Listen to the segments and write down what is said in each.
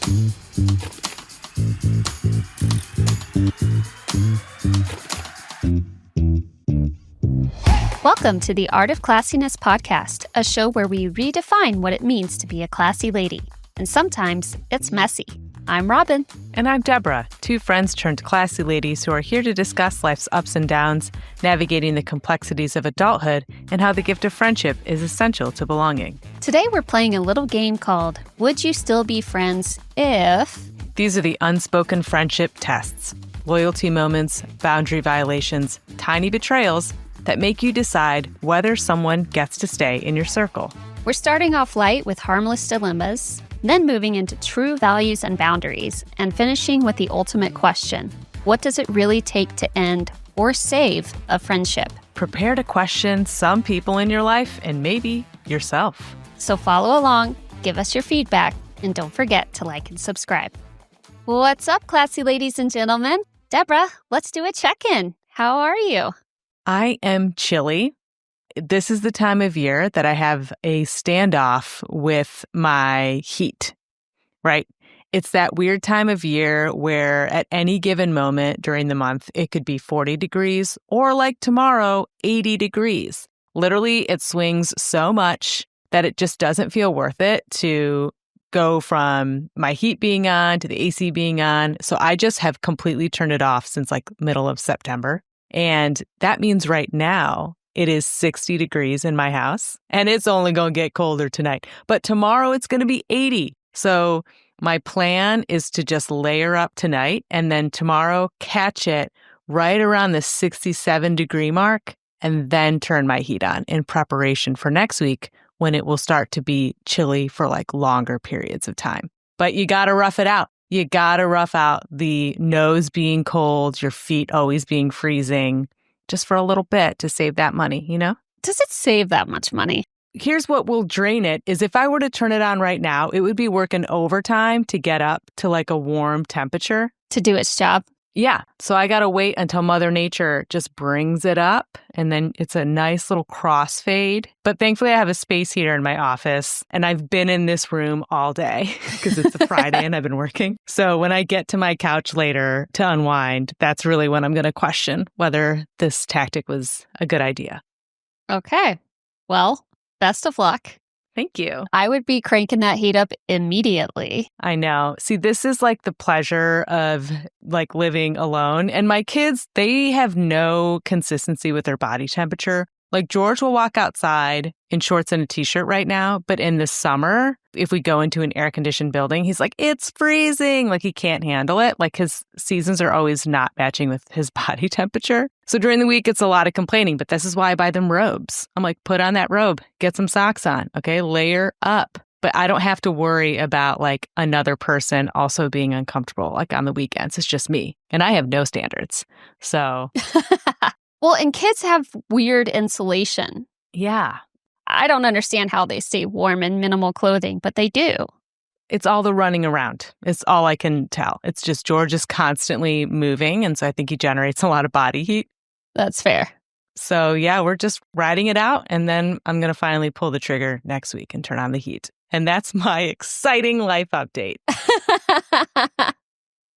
Welcome to the Art of Classiness podcast, a show where we redefine what it means to be a classy lady. And sometimes it's messy. I'm Robin. And I'm Deborah, two friends turned classy ladies who are here to discuss life's ups and downs, navigating the complexities of adulthood, and how the gift of friendship is essential to belonging. Today we're playing a little game called Would You Still Be Friends If... These are the unspoken friendship tests, loyalty moments, boundary violations, tiny betrayals that make you decide whether someone gets to stay in your circle. We're starting off light with harmless dilemmas, then moving into true values and boundaries, and finishing with the ultimate question. What does it really take to end or save a friendship? Prepare to question some people in your life and maybe yourself. So follow along, give us your feedback, and don't forget to like and subscribe. What's up, classy ladies and gentlemen? Deborah, let's do a check-in. How are you? I am chilly. This is the time of year that I have a standoff with my heat, right? It's that weird time of year where at any given moment during the month, it could be 40 degrees or like tomorrow, 80 degrees. Literally, it swings so much that it just doesn't feel worth it to go from my heat being on to the AC being on. So I just have completely turned it off since like middle of September. And that means right now, it is 60 degrees in my house, and it's only going to get colder tonight. But tomorrow, it's going to be 80. So my plan is to just layer up tonight, and then tomorrow catch it right around the 67-degree mark, and then turn my heat on in preparation for next week when it will start to be chilly for like longer periods of time. But you got to rough it out. You got to rough out the nose being cold, your feet always being freezing, just for a little bit to save that money, you know? Does it save that much money? Here's what will drain it is if I were to turn it on right now, it would be working overtime to get up to like a warm temperature. To do its job? Yeah. So I got to wait until Mother Nature just brings it up, and then it's a nice little crossfade. But thankfully, I have a space heater in my office, and I've been in this room all day because it's a Friday and I've been working. So when I get to my couch later to unwind, that's really when I'm going to question whether this tactic was a good idea. Okay. Well, best of luck. Thank you. I would be cranking that heat up immediately. I know. See, this is like the pleasure of like living alone. And my kids, they have no consistency with their body temperature. Like George will walk outside in shorts and a t-shirt right now. But in the summer, if we go into an air-conditioned building, he's like, it's freezing. Like he can't handle it. Like his seasons are always not matching with his body temperature. So during the week, it's a lot of complaining. But this is why I buy them robes. I'm like, put on that robe, get some socks on. Okay, layer up. But I don't have to worry about like another person also being uncomfortable like on the weekends. It's just me. And I have no standards. So... Well, and kids have weird insulation. Yeah. I don't understand how they stay warm in minimal clothing, but they do. It's all the running around. It's all I can tell. It's just George is constantly moving, and so I think he generates a lot of body heat. That's fair. So yeah, we're just riding it out, and then I'm going to finally pull the trigger next week and turn on the heat. And that's my exciting life update.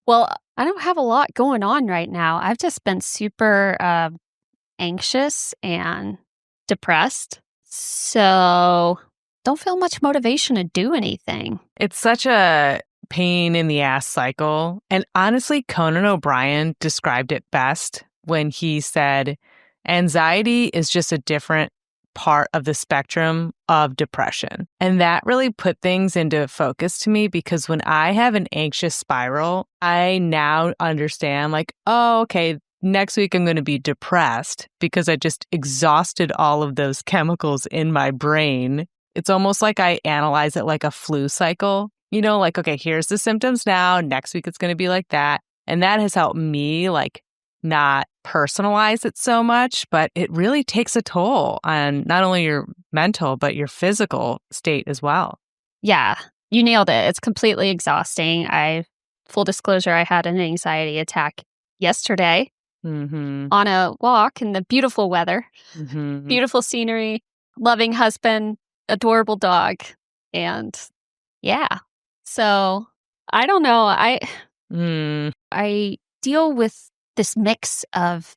Well, I don't have a lot going on right now. I've just been super anxious and depressed. So don't feel much motivation to do anything. It's such a pain in the ass cycle. And honestly, Conan O'Brien described it best when he said, anxiety is just a different part of the spectrum of depression. And that really put things into focus to me because when I have an anxious spiral, I now understand like, oh, okay, next week I'm going to be depressed because I just exhausted all of those chemicals in my brain. It's almost like I analyze it like a flu cycle. You know, like, okay, here's the symptoms now. Next week it's going to be like that. And that has helped me like not personalize it so much, but it really takes a toll on not only your mental, but your physical state as well. Yeah, you nailed it. It's completely exhausting. Full disclosure, I had an anxiety attack yesterday on a walk in the beautiful weather, beautiful scenery, loving husband, adorable dog. And yeah, so I don't know. Mm. I deal with this mix of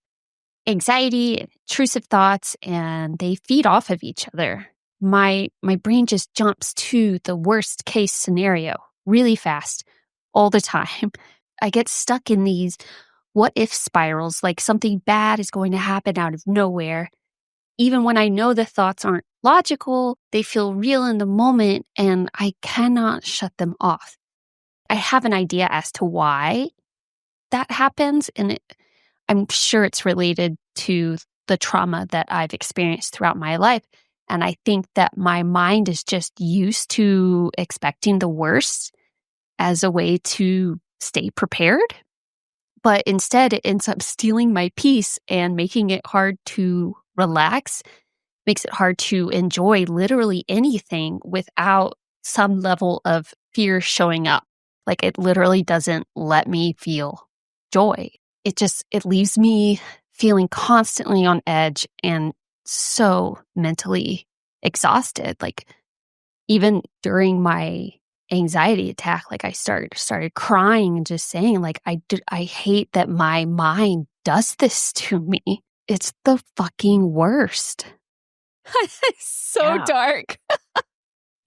anxiety, intrusive thoughts, and they feed off of each other. My brain just jumps to the worst case scenario really fast all the time. I get stuck in these what if spirals, like something bad is going to happen out of nowhere. Even when I know the thoughts aren't logical, they feel real in the moment and I cannot shut them off. I have an idea as to why that happens, and I'm sure it's related to the trauma that I've experienced throughout my life. And I think that my mind is just used to expecting the worst as a way to stay prepared. But instead, it ends up stealing my peace and making it hard to relax, makes it hard to enjoy literally anything without some level of fear showing up. Like it literally doesn't let me feel joy. It leaves me feeling constantly on edge and so mentally exhausted. Like even during my anxiety attack, like I started crying and just saying like, I hate that my mind does this to me. It's the fucking worst. So Yeah. dark.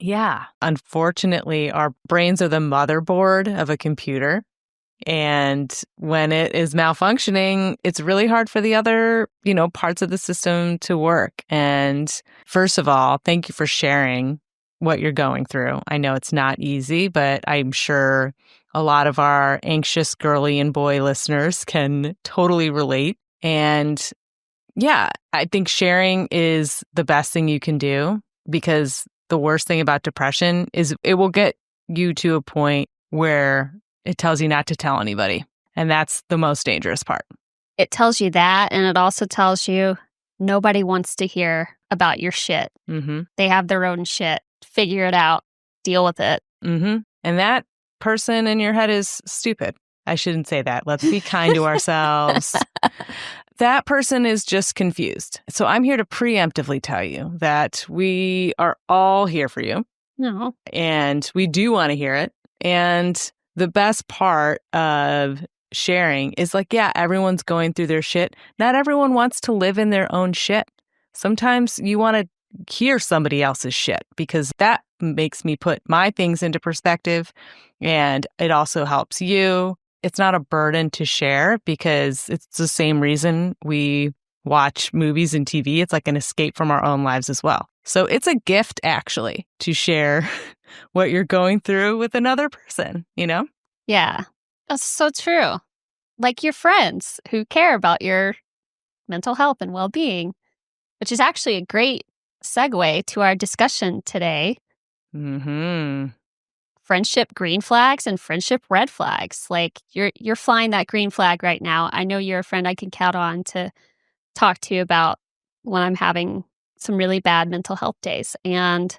Yeah. Unfortunately, our brains are the motherboard of a computer. And when it is malfunctioning, it's really hard for the other, parts of the system to work. And first of all, thank you for sharing what you're going through. I know it's not easy, but I'm sure a lot of our anxious girly and boy listeners can totally relate. And yeah, I think sharing is the best thing you can do, because the worst thing about depression is it will get you to a point where it tells you not to tell anybody. And that's the most dangerous part. It tells you that, and it also tells you nobody wants to hear about your shit. Mm-hmm. They have their own shit. Figure it out. Deal with it. Mm-hmm. And that person in your head is stupid. I shouldn't say that. Let's be kind to ourselves. That person is just confused. So I'm here to preemptively tell you that we are all here for you. No. And we do want to hear it. And the best part of sharing is like, yeah, everyone's going through their shit. Not everyone wants to live in their own shit. Sometimes you want to hear somebody else's shit, because that makes me put my things into perspective, and it also helps you. It's not a burden to share, because it's the same reason we watch movies and TV. It's like an escape from our own lives as well. So it's a gift, actually, to share what you're going through with another person, Yeah, that's so true. Like your friends who care about your mental health and well-being, which is actually a great segue to our discussion today. Mm-hmm. Friendship green flags and friendship red flags. Like you're flying that green flag right now. I know you're a friend I can count on to talk to you about when I'm having some really bad mental health days. And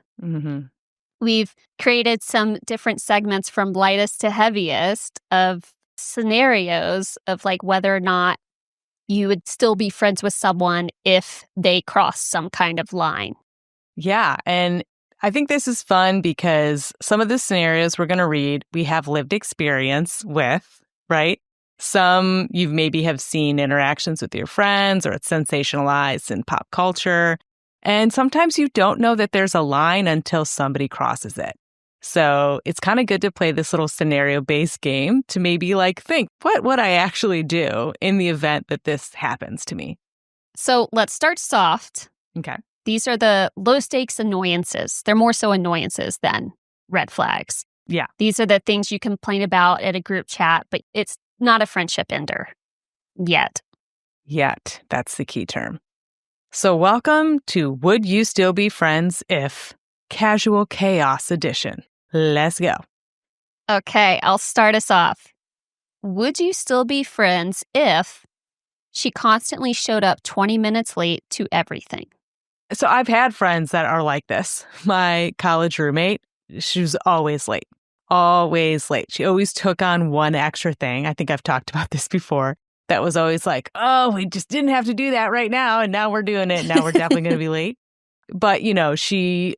we've created some different segments from lightest to heaviest of scenarios of like whether or not you would still be friends with someone if they cross some kind of line. Yeah. And I think this is fun because some of the scenarios we're going to read, we have lived experience with, right? Some you maybe have seen interactions with your friends, or it's sensationalized in pop culture. And sometimes you don't know that there's a line until somebody crosses it. So it's kind of good to play this little scenario-based game to maybe think, what would I actually do in the event that this happens to me? So let's start soft. Okay. These are the low-stakes annoyances. They're more so annoyances than red flags. Yeah. These are the things you complain about at a group chat, but it's not a friendship ender. Yet. Yet. That's the key term. So welcome to Would You Still Be Friends If? Casual Chaos Edition. Let's go. Okay, I'll start us off. Would you still be friends if she constantly showed up 20 minutes late to everything? So I've had friends that are like this. My college roommate, she was always late. Always late. She always took on one extra thing. I think I've talked about this before. That was always like, oh, we just didn't have to do that right now, and now we're doing it. Now we're definitely going to be late. But, she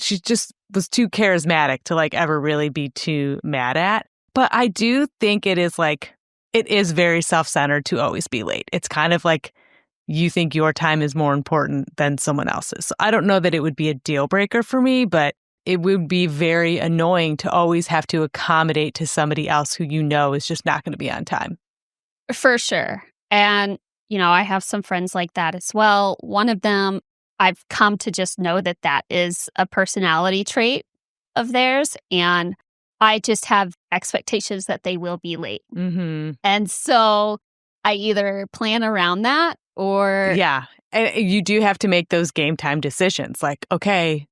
just was too charismatic to like ever really be too mad at. But I do think it is very self-centered to always be late. It's kind of like you think your time is more important than someone else's. So I don't know that it would be a deal breaker for me, but it would be very annoying to always have to accommodate to somebody else who is just not going to be on time. For sure. And, I have some friends like that as well. One of them, I've come to just know that is a personality trait of theirs. And I just have expectations that they will be late. Mm-hmm. And so I either plan around that or... Yeah. And you do have to make those game time decisions. Like, okay,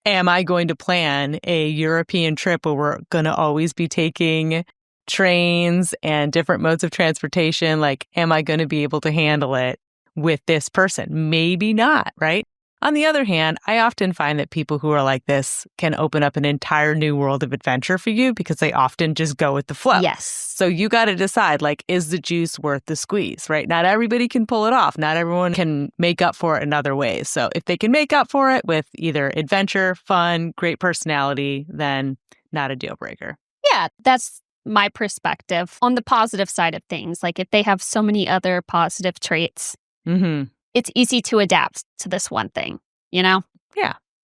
am I going to plan a European trip where we're going to always be taking trains and different modes of transportation? Like, am I going to be able to handle it with this person? Maybe not, right? On the other hand, I often find that people who are like this can open up an entire new world of adventure for you because they often just go with the flow. Yes. So you got to decide, like, is the juice worth the squeeze, right? Not everybody can pull it off. Not everyone can make up for it in other ways. So if they can make up for it with either adventure, fun, great personality, then not a deal breaker. Yeah, that's my perspective on the positive side of things. Like if they have so many other positive traits, it's easy to adapt to this one thing, Yeah.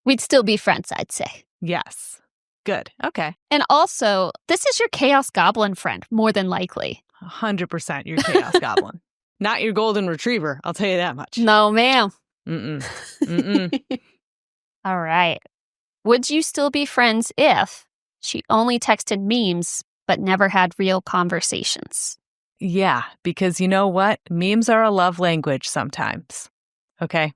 We'd still be friends, I'd say. Yes. Good. Okay. And also, this is your chaos goblin friend, more than likely. 100% your chaos goblin. Not your golden retriever, I'll tell you that much. No, ma'am. Mm-mm. All right. Would you still be friends if she only texted memes but never had real conversations? Yeah, because you know what? Memes are a love language sometimes. Okay?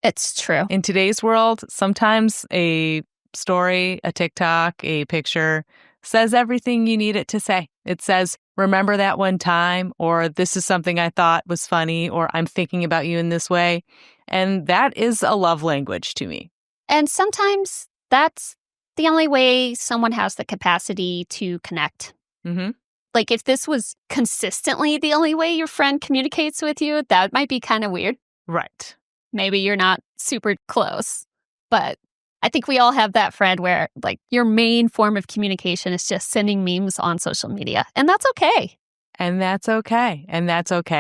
It's true. In today's world, sometimes a story, a TikTok, a picture says everything you need it to say. It says, remember that one time, or this is something I thought was funny, or I'm thinking about you in this way. And that is a love language to me. And sometimes that's the only way someone has the capacity to connect. Mm-hmm. Like if this was consistently the only way your friend communicates with you, that might be kind of weird. Right. Maybe you're not super close, but I think we all have that friend where like your main form of communication is just sending memes on social media. And that's okay. And that's okay.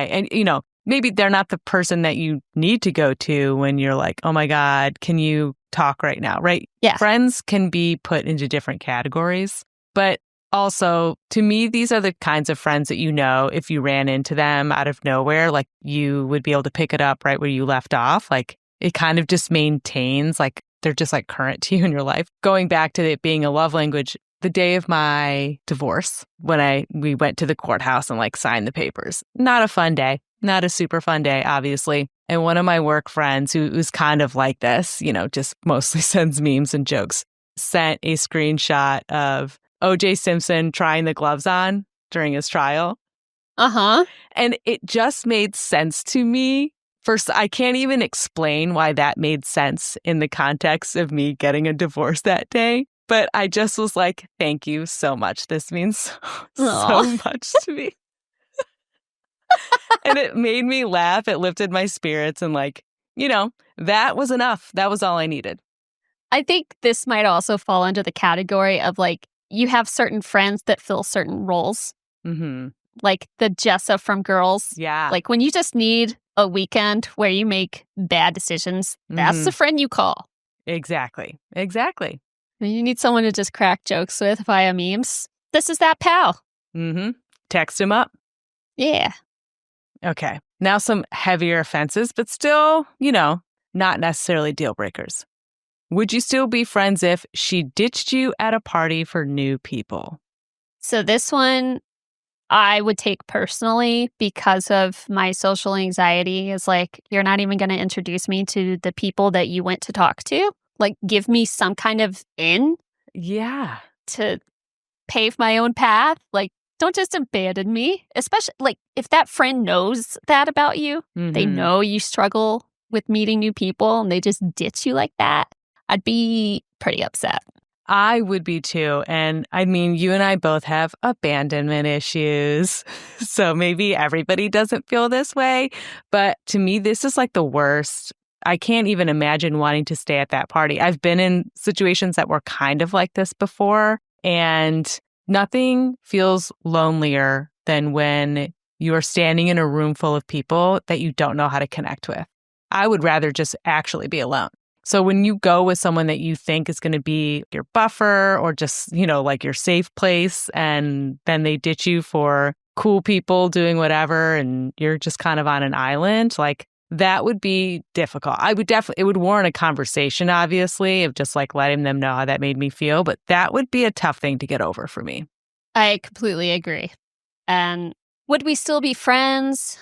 And, maybe they're not the person that you need to go to when you're like, oh my God, can you talk right now? Right? Yeah. Friends can be put into different categories. But also, to me, these are the kinds of friends that if you ran into them out of nowhere, like you would be able to pick it up right where you left off. Like it kind of just maintains, like they're just like current to you in your life. Going back to it being a love language, the day of my divorce, when we went to the courthouse and like signed the papers, not a fun day, not a super fun day, obviously. And one of my work friends who's kind of like this, just mostly sends memes and jokes, sent a screenshot of O.J. Simpson trying the gloves on during his trial. And it just made sense to me. First, I can't even explain why that made sense in the context of me getting a divorce that day. But I just was like, thank you so much. This means so much to me. And it made me laugh. It lifted my spirits. And that was enough. That was all I needed. I think this might also fall under the category of like, you have certain friends that fill certain roles. Mm-hmm. Like the Jessa from Girls. Yeah. Like when you just need a weekend where you make bad decisions, that's the friend you call. Exactly. When you need someone to just crack jokes with via memes, this is that pal. Mm-hmm. Text him up. Yeah. Okay. Now some heavier offenses, but still, not necessarily deal breakers. Would you still be friends if she ditched you at a party for new people? So this one I would take personally because of my social anxiety is like, you're not even going to introduce me to the people that you went to talk to. Like, give me some kind of in. Yeah. To pave my own path. Like, don't just abandon me. Especially, like, if that friend knows that about you, they know you struggle with meeting new people and they just ditch you like that, I'd be pretty upset. I would be too. And I mean, you and I both have abandonment issues. So maybe everybody doesn't feel this way. But to me, this is like the worst. I can't even imagine wanting to stay at that party. I've been in situations that were kind of like this before, and nothing feels lonelier than when you are standing in a room full of people that you don't know how to connect with. I would rather just actually be alone. So when you go with someone that you think is going to be your buffer or just, like your safe place, and then they ditch you for cool people doing whatever and you're just kind of on an island, like that would be difficult. It would warrant a conversation, obviously, of just like letting them know how that made me feel. But that would be a tough thing to get over for me. I completely agree. And would we still be friends?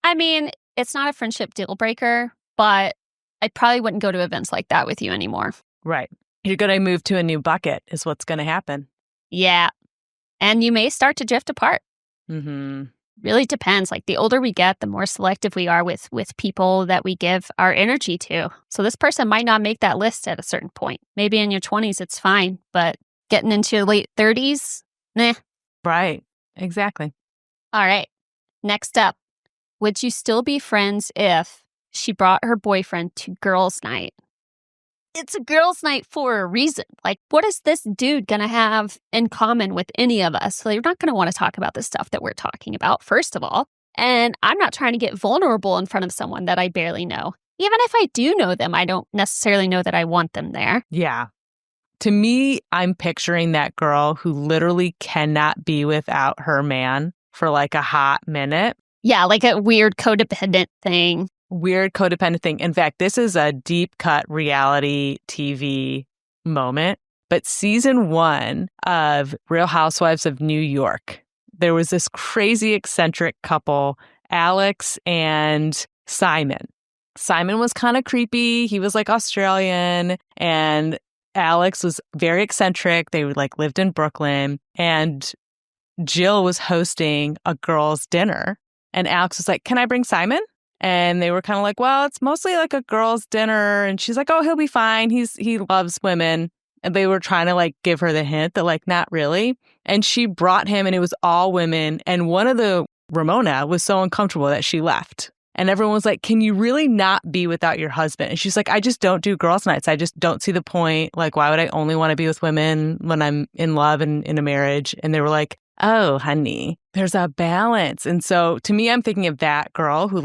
I mean, it's not a friendship deal breaker, but I probably wouldn't go to events like that with you anymore. Right. You're going to move to a new bucket is what's going to happen. Yeah. And you may start to drift apart. Mm-hmm. Really depends. Like the older we get, the more selective we are with people that we give our energy to. So this person might not make that list at a certain point. Maybe in your 20s, it's fine. But getting into your late 30s, nah. Right. Exactly. All right. Next up, would you still be friends if she brought her boyfriend to girls' night? It's a girls' night for a reason. Like, what is this dude going to have in common with any of us? So you're not going to want to talk about the stuff that we're talking about, first of all. And I'm not trying to get vulnerable in front of someone that I barely know. Even if I do know them, I don't necessarily know that I want them there. Yeah. To me, I'm picturing that girl who literally cannot be without her man for like a hot minute. Yeah, like a weird codependent thing. In fact, this is a deep cut reality TV moment. But season 1 of Real Housewives of New York, there was this crazy eccentric couple, Alex and Simon. Simon was kind of creepy. He was like Australian, and Alex was very eccentric. They lived in Brooklyn, and Jill was hosting a girls' dinner. And Alex was like, "Can I bring Simon?" And they were kind of like, "Well, it's mostly like a girls' dinner." And she's like, "Oh, he'll be fine. He loves women." And they were trying to give her the hint that not really. And she brought him, and it was all women. And one of the Ramona was so uncomfortable that she left. And everyone was like, "Can you really not be without your husband?" And she's like, "I just don't do girls' nights. I just don't see the point. Why would I only want to be with women when I'm in love and in a marriage?" And they were like, "Oh, honey, there's a balance." And so to me, I'm thinking of that girl who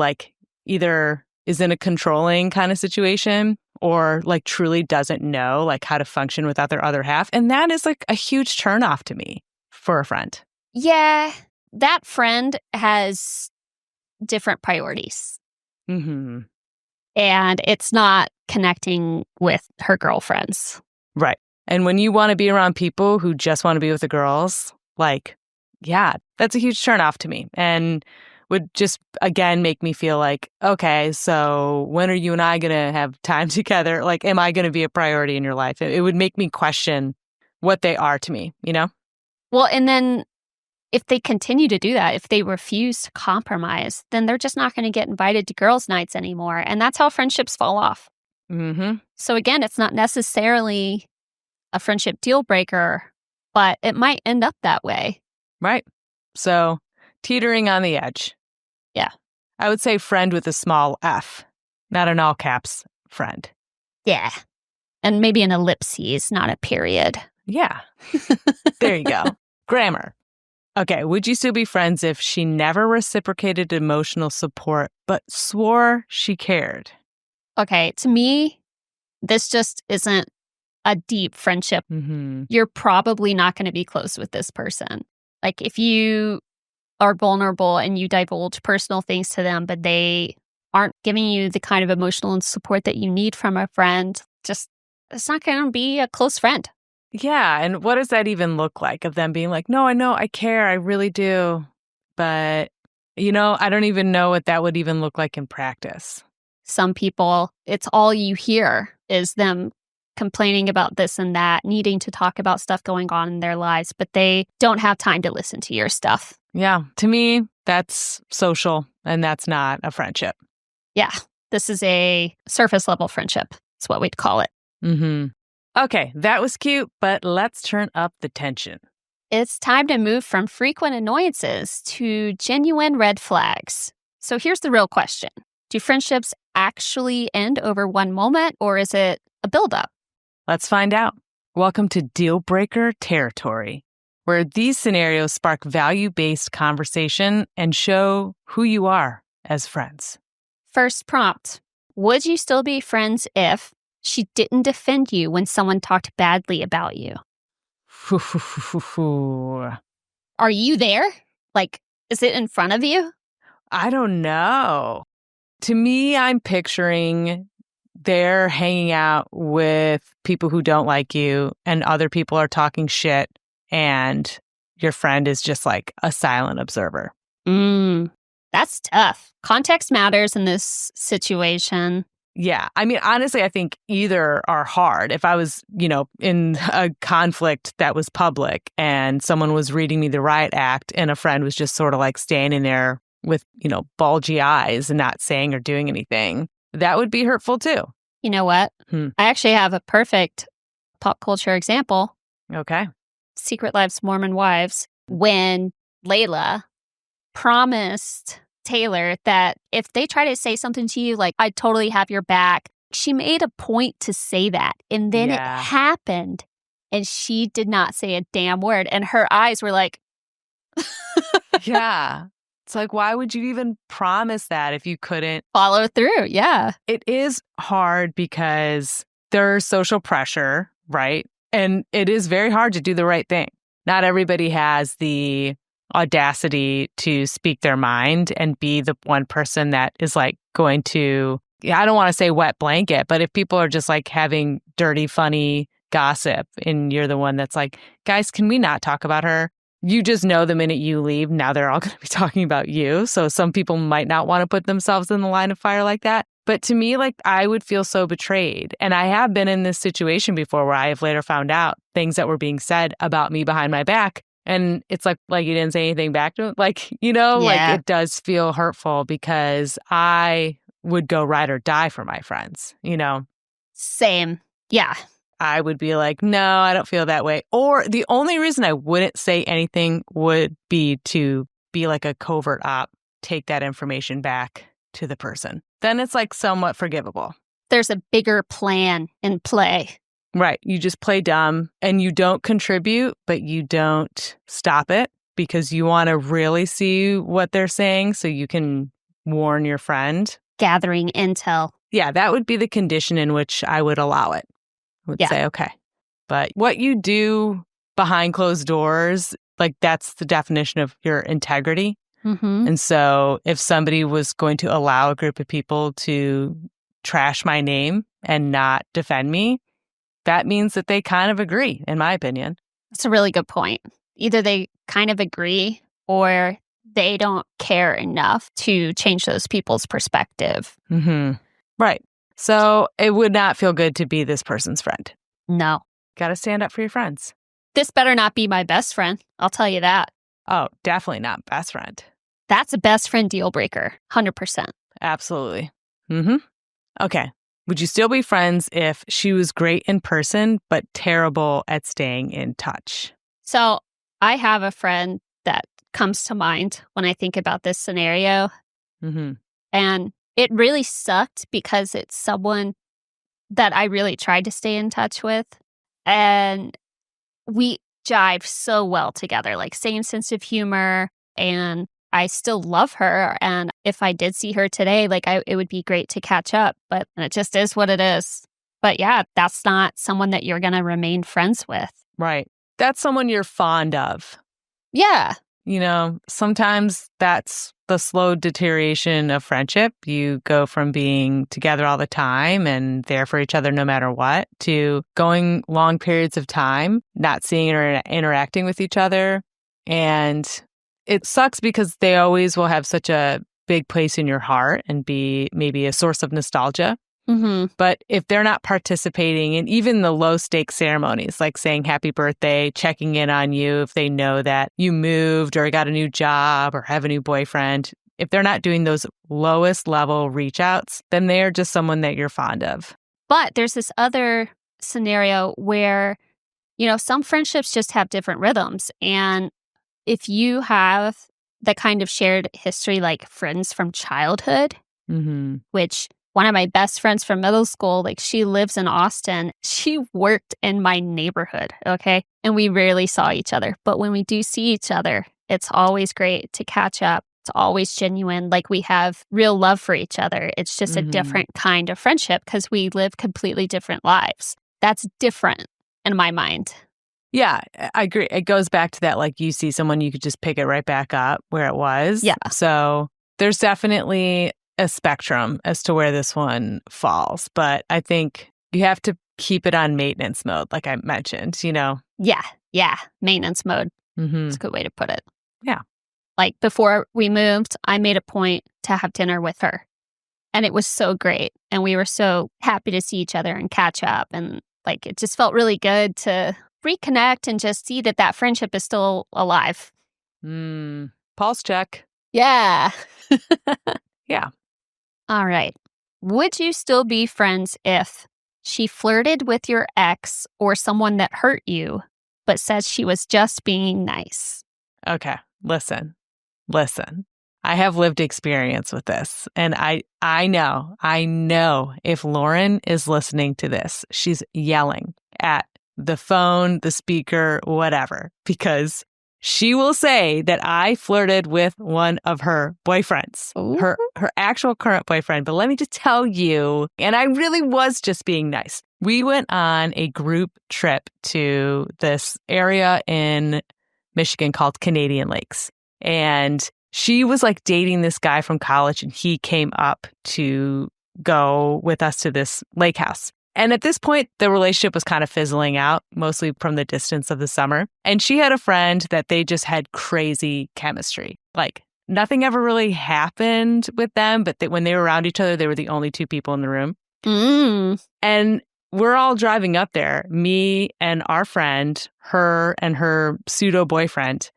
either is in a controlling kind of situation or truly doesn't know how to function without their other half. And that is a huge turnoff to me for a friend. Yeah, that friend has different priorities. Mm-hmm. And it's not connecting with her girlfriends. Right. And when you want to be around people who just want to be with the girls, yeah, that's a huge turnoff to me. And would just, again, make me feel okay, so when are you and I going to have time together? Am I going to be a priority in your life? It would make me question what they are to me, Well, and then if they continue to do that, if they refuse to compromise, then they're just not going to get invited to girls' nights anymore. And that's how friendships fall off. Mm-hmm. So again, it's not necessarily a friendship deal breaker, but it might end up that way. Right. So teetering on the edge. Yeah. I would say friend with a small f, not an all caps friend. Yeah. And maybe an ellipses, not a period. Yeah. There you go. Grammar. Okay. Would you still be friends if she never reciprocated emotional support, but swore she cared? Okay. To me, this just isn't a deep friendship. Mm-hmm. You're probably not going to be close with this person. If you are vulnerable and you divulge personal things to them, but they aren't giving you the kind of emotional support that you need from a friend, just it's not going to be a close friend. Yeah. And what does that even look like of them being like, "No, I know, I care, I really do." But, I don't even know what that would even look like in practice. Some people, it's all you hear is them complaining about this and that, needing to talk about stuff going on in their lives, but they don't have time to listen to your stuff. Yeah. To me, that's social, and that's not a friendship. Yeah. This is a surface level friendship. That's what we'd call it. Mm-hmm. Okay, that was cute, but let's turn up the tension. It's time to move from frequent annoyances to genuine red flags. So here's the real question. Do friendships actually end over one moment, or is it a buildup? Let's find out. Welcome to Dealbreaker territory, where these scenarios spark value-based conversation and show who you are as friends. First prompt. Would you still be friends if she didn't defend you when someone talked badly about you? Are you there? Like, is it in front of you? I don't know. To me, I'm picturing they're hanging out with people who don't like you and other people are talking shit and your friend is just like a silent observer. That's tough. Context matters in this situation. Yeah. I mean, honestly, I think either are hard. If I was, in a conflict that was public and someone was reading me the riot act and a friend was just sort of like standing there with, bulgy eyes and not saying or doing anything, that would be hurtful too. You know what? I actually have a perfect pop culture example. Okay. Secret Lives Mormon Wives, when Layla promised Taylor that if they try to say something to you, like, I totally have your back, she made a point to say that. And then it happened and she did not say a damn word. And her eyes were like, yeah. It's like, why would you even promise that if you couldn't follow through? Yeah. It is hard because there's social pressure, right? And it is very hard to do the right thing. Not everybody has the audacity to speak their mind and be the one person that is like going to, I don't want to say wet blanket, but if people are just like having dirty, funny gossip and you're the one that's like, guys, can we not talk about her? You just know the minute you leave, now they're all going to be talking about you. So some people might not want to put themselves in the line of fire like that. But to me, like, I would feel so betrayed. And I have been in this situation before where I have later found out things that were being said about me behind my back. And it's like you didn't say anything back to it. Like, like it does feel hurtful because I would go ride or die for my friends, Same. Yeah. I would be like, no, I don't feel that way. Or the only reason I wouldn't say anything would be to be like a covert op, take that information back to the person. Then it's like somewhat forgivable. There's a bigger plan in play. Right. You just play dumb and you don't contribute, but you don't stop it because you want to really see what they're saying so you can warn your friend. Gathering intel. Yeah, that would be the condition in which I would allow it. I would say, okay. But what you do behind closed doors, like that's the definition of your integrity. Mm-hmm. And so if somebody was going to allow a group of people to trash my name and not defend me, that means that they kind of agree, in my opinion. That's a really good point. Either they kind of agree or they don't care enough to change those people's perspective. Mm-hmm. Right. So it would not feel good to be this person's friend. No. Got to stand up for your friends. This better not be my best friend. I'll tell you that. Oh, definitely not best friend. That's a best friend deal breaker. 100%. Absolutely. Mm-hmm. Okay. Would you still be friends if she was great in person, but terrible at staying in touch? So I have a friend that comes to mind when I think about this scenario. Mm-hmm. And it really sucked because it's someone that I really tried to stay in touch with. And we jive so well together, like same sense of humor. And I still love her. And if I did see her today, it would be great to catch up. But it just is what it is. But yeah, that's not someone that you're going to remain friends with. Right. That's someone you're fond of. Yeah. Sometimes that's the slow deterioration of friendship. You go from being together all the time and there for each other no matter what to going long periods of time, not seeing or interacting with each other. And it sucks because they always will have such a big place in your heart and be maybe a source of nostalgia. Mm-hmm. But if they're not participating in even the low stakes ceremonies, like saying happy birthday, checking in on you, if they know that you moved or got a new job or have a new boyfriend, if they're not doing those lowest level reach outs, then they are just someone that you're fond of. But there's this other scenario where, some friendships just have different rhythms. And if you have the kind of shared history like friends from childhood, which one of my best friends from middle school, like she lives in Austin. She worked in my neighborhood, okay? And we rarely saw each other. But when we do see each other, it's always great to catch up. It's always genuine. Like we have real love for each other. It's just a different kind of friendship because we live completely different lives. That's different in my mind. Yeah, I agree. It goes back to that, like you see someone, you could just pick it right back up where it was. Yeah. So there's definitely a spectrum as to where this one falls. But I think you have to keep it on maintenance mode, like I mentioned, you know? Yeah. Maintenance mode. That's a good way to put it. Yeah. Like before we moved, I made a point to have dinner with her. And it was so great. And we were so happy to see each other and catch up. And like it just felt really good to reconnect and just see that that friendship is still alive. Pulse check. Yeah. Yeah. All right. Would you still be friends if she flirted with your ex or someone that hurt you, but says she was just being nice? Okay. Listen. I have lived experience with this. And I know if Lauren is listening to this, she's yelling at the phone, the speaker, whatever, because she will say that I flirted with one of her boyfriends, her actual current boyfriend. But let me just tell you, and I really was just being nice. We went on a group trip to this area in Michigan called Canadian Lakes. And she was like dating this guy from college, and he came up to go with us to this lake house. And at this point, the relationship was kind of fizzling out, mostly from the distance of the summer. And she had a friend that they just had crazy chemistry. Like nothing ever really happened with them, but when they were around each other, they were the only two people in the room. And we're all driving up there, me and our friend, her and her pseudo boyfriend.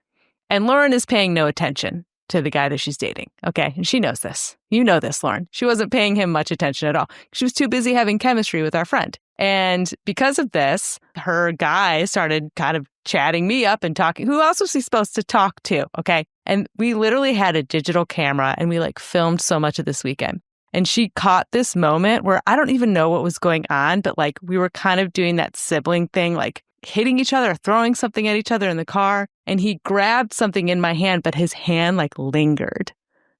And Lauren is paying no attention to the guy that she's dating. Okay. And she knows this. You know this, Lauren. She wasn't paying him much attention at all. She was too busy having chemistry with our friend. And because of this, her guy started kind of chatting me up and talking. Who else was he supposed to talk to? Okay. And we literally had a digital camera and we like filmed so much of this weekend. And she caught this moment where I don't even know what was going on, but like we were kind of doing that sibling thing, like hitting each other, throwing something at each other in the car. And he grabbed something in my hand, but his hand like lingered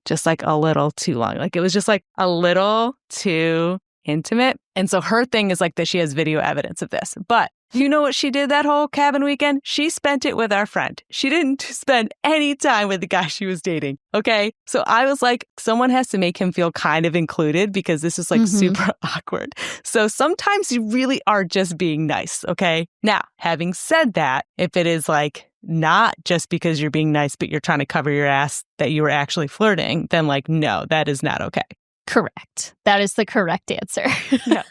just like a little too long. Like it was just like a little too intimate. And so her thing is like that she has video evidence of this. But you know what she did that whole cabin weekend? She spent it with our friend. She didn't spend any time with the guy she was dating. Okay. So I was like, someone has to make him feel kind of included because this is like super awkward. So sometimes you really are just being nice. Okay. Now, having said that, if it is like not just because you're being nice, but you're trying to cover your ass that you were actually flirting, then like, no, that is not okay. Correct. That is the correct answer. Yes.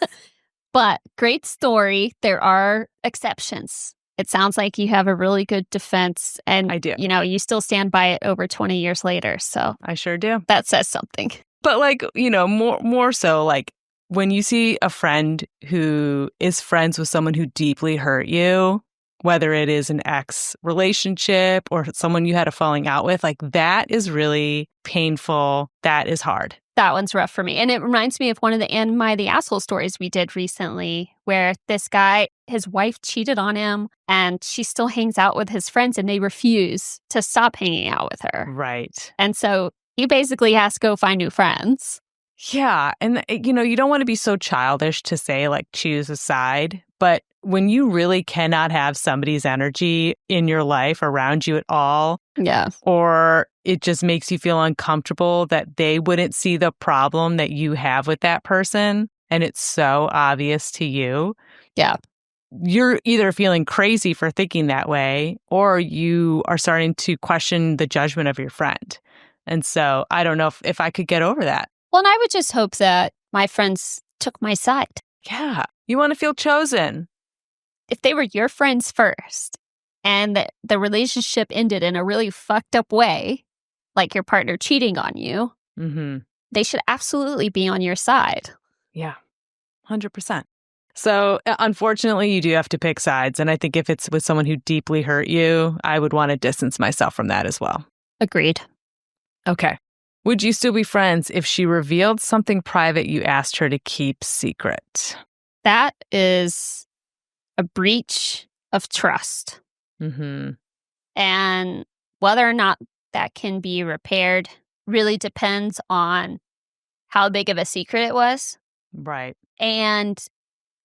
But great story. There are exceptions. It sounds like you have a really good defense. And I do. You know, you still stand by it over 20 years later. So I sure do. That says something. But like, you know, more so like when you see a friend who is friends with someone who deeply hurt you, whether it is an ex relationship or someone you had a falling out with, like that is really painful. That is hard. That one's rough for me. And it reminds me of one of the Am I the Asshole stories we did recently, where this guy, his wife cheated on him and she still hangs out with his friends and they refuse to stop hanging out with her. Right. And so he basically has to go find new friends. Yeah. And, you know, you don't want to be so childish to say like choose a side. But when you really cannot have somebody's energy in your life around you at all, yeah, or it just makes you feel uncomfortable that they wouldn't see the problem that you have with that person, and it's so obvious to you. Yeah. You're either feeling crazy for thinking that way, or you are starting to question the judgment of your friend. And so I don't know if I could get over that. Well, and I would just hope that my friends took my side. Yeah. You want to feel chosen. If they were your friends first and the relationship ended in a really fucked up way, like your partner cheating on you, they should absolutely be on your side. Yeah, 100%. So unfortunately, you do have to pick sides. And I think if it's with someone who deeply hurt you, I would want to distance myself from that as well. Agreed. Okay. Would you still be friends if she revealed something private you asked her to keep secret? That is a breach of trust. Mm-hmm. And whether or not that can be repaired really depends on how big of a secret it was. Right. And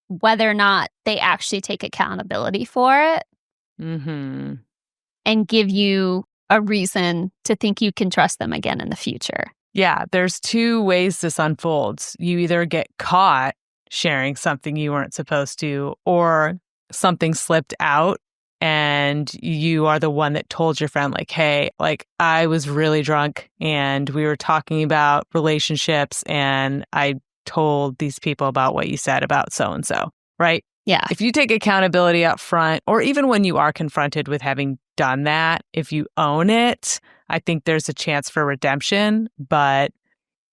whether or not they actually take accountability for it. Mm-hmm. And give you a reason to think you can trust them again in the future. Yeah, there's two ways this unfolds. You either get caught sharing something you weren't supposed to, or something slipped out and you are the one that told your friend, like, hey, like, I was really drunk and we were talking about relationships and I told these people about what you said about so-and-so, right? Yeah. If you take accountability up front, or even when you are confronted with having done that, if you own it, I think there's a chance for redemption. But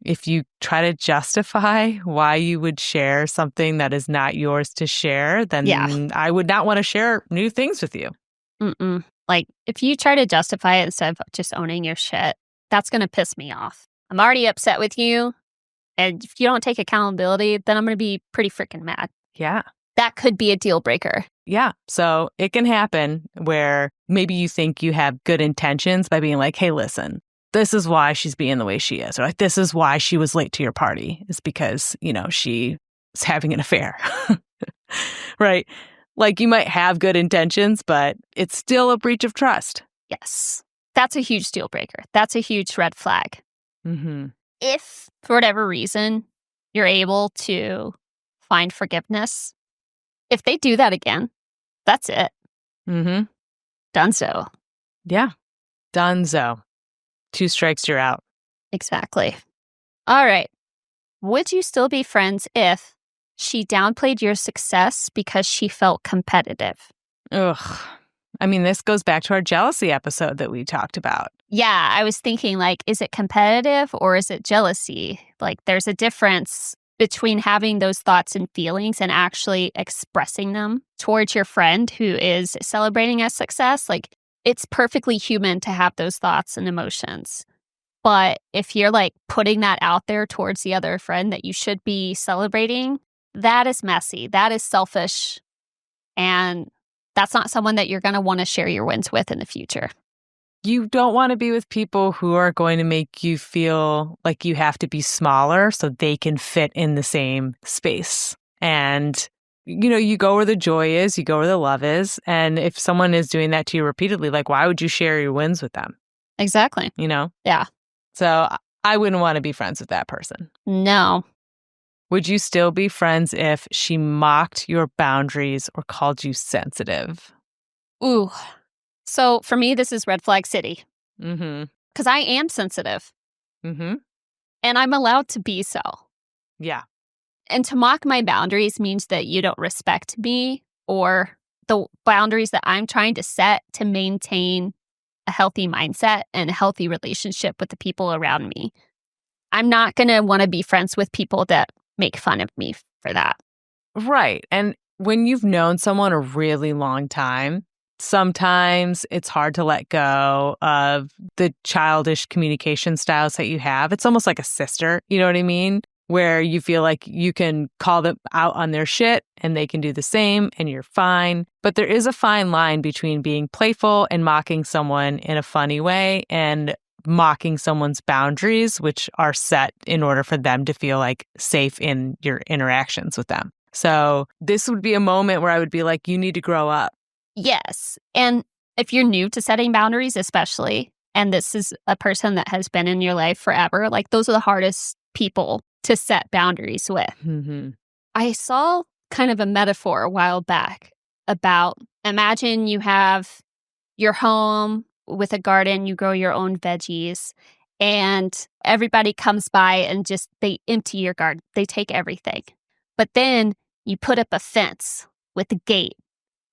if you try to justify why you would share something that is not yours to share, then I would not want to share new things with you. Mm-mm. Like, if you try to justify it instead of just owning your shit, that's going to piss me off. I'm already upset with you. And if you don't take accountability, then I'm going to be pretty freaking mad. Yeah. That could be a deal breaker. Yeah. So it can happen where maybe you think you have good intentions by being like, hey, listen, this is why she's being the way she is. Or like, this is why she was late to your party. It's because, she is having an affair. Right? Like, you might have good intentions, but it's still a breach of trust. Yes. That's a huge deal breaker. That's a huge red flag. Mm-hmm. If, for whatever reason, you're able to find forgiveness, if they do that again, that's it. Mm-hmm. Donezo. Yeah. Donezo. 2 strikes, you're out. Exactly. All right. Would you still be friends if she downplayed your success because she felt competitive? Ugh. I mean, this goes back to our jealousy episode that we talked about. Yeah, I was thinking, like, is it competitive or is it jealousy? Like, there's a difference between having those thoughts and feelings and actually expressing them towards your friend who is celebrating a success. Like, it's perfectly human to have those thoughts and emotions. But if you're like putting that out there towards the other friend that you should be celebrating, that is messy. That is selfish. And that's not someone that you're going to want to share your wins with in the future. You don't want to be with people who are going to make you feel like you have to be smaller so they can fit in the same space. And, you go where the joy is, you go where the love is. And if someone is doing that to you repeatedly, like, why would you share your wins with them? Exactly. Yeah. So I wouldn't want to be friends with that person. No. Would you still be friends if she mocked your boundaries or called you sensitive? Ooh. So for me, this is red flag city. Mm-hmm. Because I am sensitive. Mm-hmm. And I'm allowed to be so. Yeah. And to mock my boundaries means that you don't respect me or the boundaries that I'm trying to set to maintain a healthy mindset and a healthy relationship with the people around me. I'm not going to want to be friends with people that make fun of me for that. Right. And when you've known someone a really long time, sometimes it's hard to let go of the childish communication styles that you have. It's almost like a sister, you know what I mean? Where you feel like you can call them out on their shit and they can do the same and you're fine. But there is a fine line between being playful and mocking someone in a funny way and mocking someone's boundaries, which are set in order for them to feel like safe in your interactions with them. So this would be a moment where I would be like, you need to grow up. Yes. And if you're new to setting boundaries, especially, and this is a person that has been in your life forever, like those are the hardest people to set boundaries with. Mm-hmm. I saw kind of a metaphor a while back about imagine you have your home with a garden, you grow your own veggies, and everybody comes by and just they empty your garden. They take everything. But then you put up a fence with a gate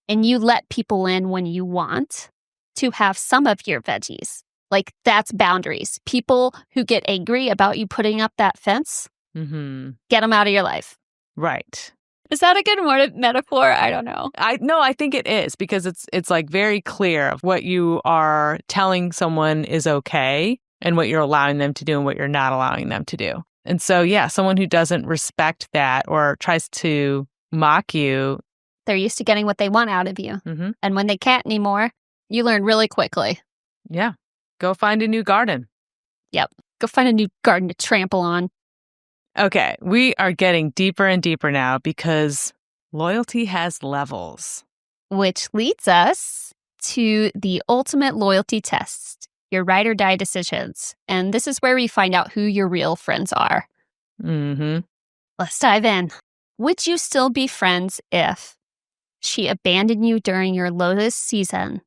and you let people in when you want to have some of your veggies. Like that's boundaries. People who get angry about you putting up that fence, get them out of your life. Right. Is that a good metaphor? I don't know. I think it is because it's like very clear of what you are telling someone is okay and what you're allowing them to do and what you're not allowing them to do. And so, yeah, someone who doesn't respect that or tries to mock you. They're used to getting what they want out of you. Mm-hmm. And when they can't anymore, you learn really quickly. Yeah. Go find a new garden. Yep. Go find a new garden to trample on. Okay. We are getting deeper and deeper now because loyalty has levels. Which leads us to the ultimate loyalty test, your ride or die decisions. And this is where we find out who your real friends are. Mm-hmm. Let's dive in. Would you still be friends if she abandoned you during your lowest season,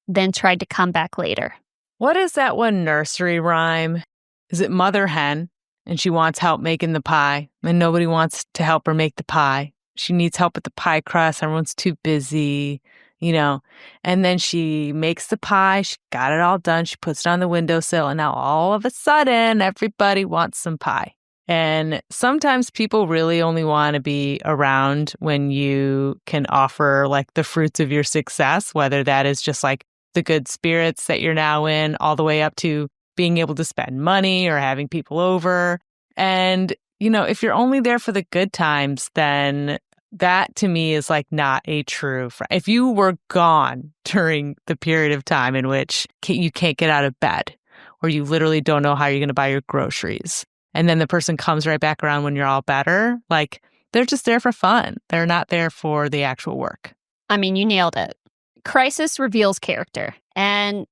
then tried to come back later? What is that one nursery rhyme? Is it Mother Hen? And she wants help making the pie, and nobody wants to help her make the pie. She needs help with the pie crust. Everyone's too busy, And then she makes the pie. She got it all done. She puts it on the windowsill. And now all of a sudden, everybody wants some pie. And sometimes people really only want to be around when you can offer like the fruits of your success, whether that is just like the good spirits that you're now in, all the way up to being able to spend money or having people over. And, if you're only there for the good times, then that to me is like not a true friend. If you were gone during the period of time in which you can't get out of bed or you literally don't know how you're going to buy your groceries, and then the person comes right back around when you're all better, like they're just there for fun. They're not there for the actual work. I mean, you nailed it. Crisis reveals character. And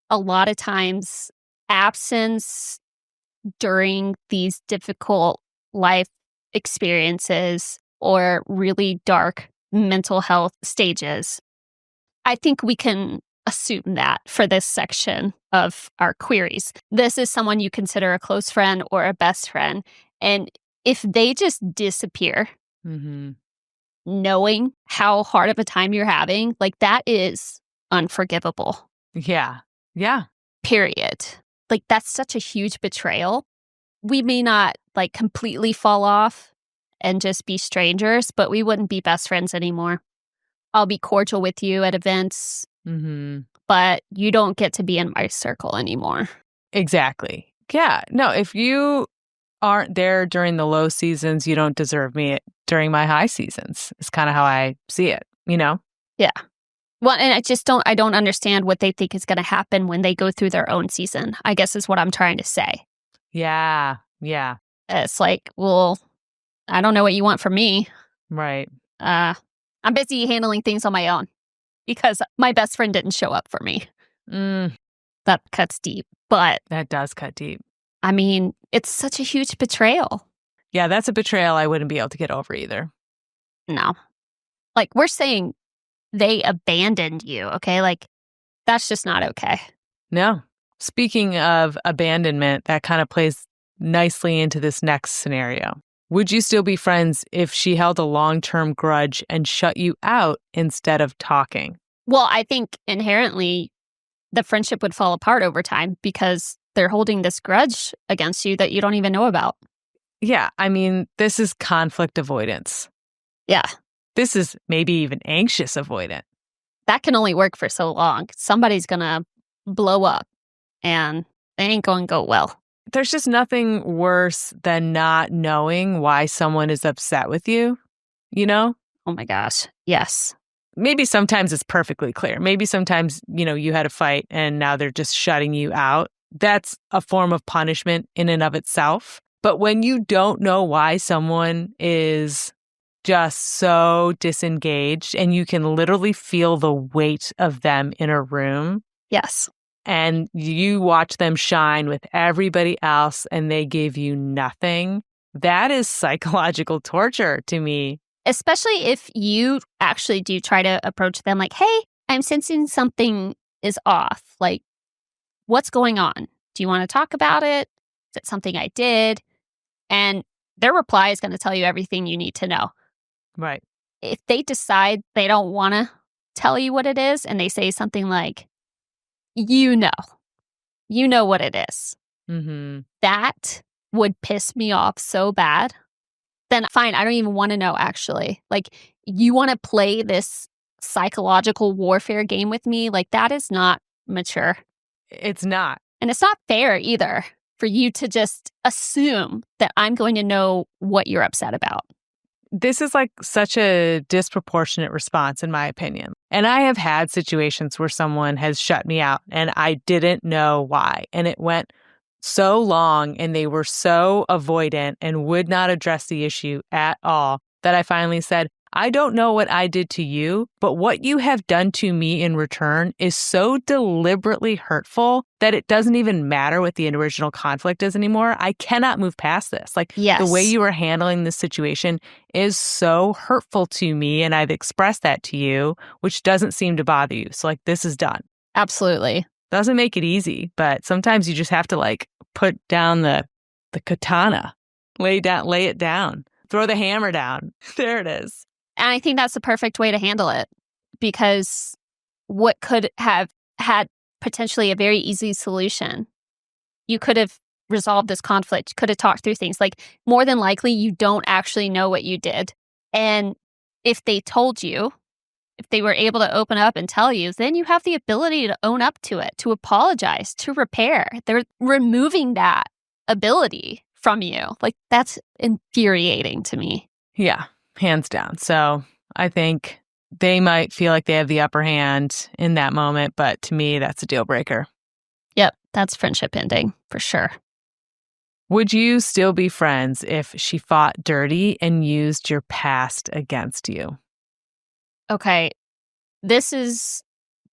a lot of times, absence during these difficult life experiences or really dark mental health stages, I think we can assume that for this section of our queries. This is someone you consider a close friend or a best friend. And if they just disappear, knowing how hard of a time you're having, like that is unforgivable. Yeah. Yeah. Period. Like that's such a huge betrayal. We may not like completely fall off and just be strangers, but we wouldn't be best friends anymore. I'll be cordial with you at events, but you don't get to be in my circle anymore. Exactly. Yeah. No, if you aren't there during the low seasons, you don't deserve me during my high seasons. It's kind of how I see it, Yeah. Well, and I don't understand what they think is going to happen when they go through their own season, I guess is what I'm trying to say. Yeah. Yeah. It's like, well, I don't know what you want from me. Right. I'm busy handling things on my own because my best friend didn't show up for me. That cuts deep, but... That does cut deep. I mean, it's such a huge betrayal. Yeah, that's a betrayal I wouldn't be able to get over either. No. Like, we're saying they abandoned you, okay? Like, that's just not okay. No. Speaking of abandonment, that kind of plays nicely into this next scenario. Would you still be friends if she held a long-term grudge and shut you out instead of talking? Well, I think inherently the friendship would fall apart over time because they're holding this grudge against you that you don't even know about. Yeah, I mean, this is conflict avoidance. Yeah. This is maybe even anxious avoidant. That can only work for so long. Somebody's going to blow up and it ain't going to go well. There's just nothing worse than not knowing why someone is upset with you, Oh my gosh. Yes. Maybe sometimes it's perfectly clear. Maybe sometimes, you had a fight and now they're just shutting you out. That's a form of punishment in and of itself. But when you don't know why someone is just so disengaged and you can literally feel the weight of them in a room. Yes. And you watch them shine with everybody else and they give you nothing. That is psychological torture to me. Especially if you actually do try to approach them like, hey, I'm sensing something is off. Like, what's going on? Do you want to talk about it? Is it something I did? And their reply is going to tell you everything you need to know. Right. If they decide they don't want to tell you what it is and they say something like, you know what it is. That would piss me off so bad. Then fine, I don't even want to know, actually. Like, you want to play this psychological warfare game with me? Like, that is not mature. It's not. And it's not fair either for you to just assume that I'm going to know what you're upset about. This is like such a disproportionate response, in my opinion. And I have had situations where someone has shut me out and I didn't know why. And it went so long and they were so avoidant and would not address the issue at all that I finally said, I don't know what I did to you, but what you have done to me in return is so deliberately hurtful that it doesn't even matter what the original conflict is anymore. I cannot move past this. Like, yes. The way you are handling this situation is so hurtful to me, and I've expressed that to you, which doesn't seem to bother you. So, like, this is done. Absolutely. Doesn't make it easy, but sometimes you just have to, like, put down the katana, lay it down, throw the hammer down. There it is. And I think that's the perfect way to handle it, because what could have had potentially a very easy solution, you could have resolved this conflict, could have talked through things. Like, more than likely, you don't actually know what you did. And if they told you, if they were able to open up and tell you, then you have the ability to own up to it, to apologize, to repair. They're removing that ability from you. Like, that's infuriating to me. Yeah. Hands down. So I think they might feel like they have the upper hand in that moment, but to me, that's a deal breaker. Yep, that's friendship ending for sure. Would you still be friends if she fought dirty and used your past against you? Okay, this is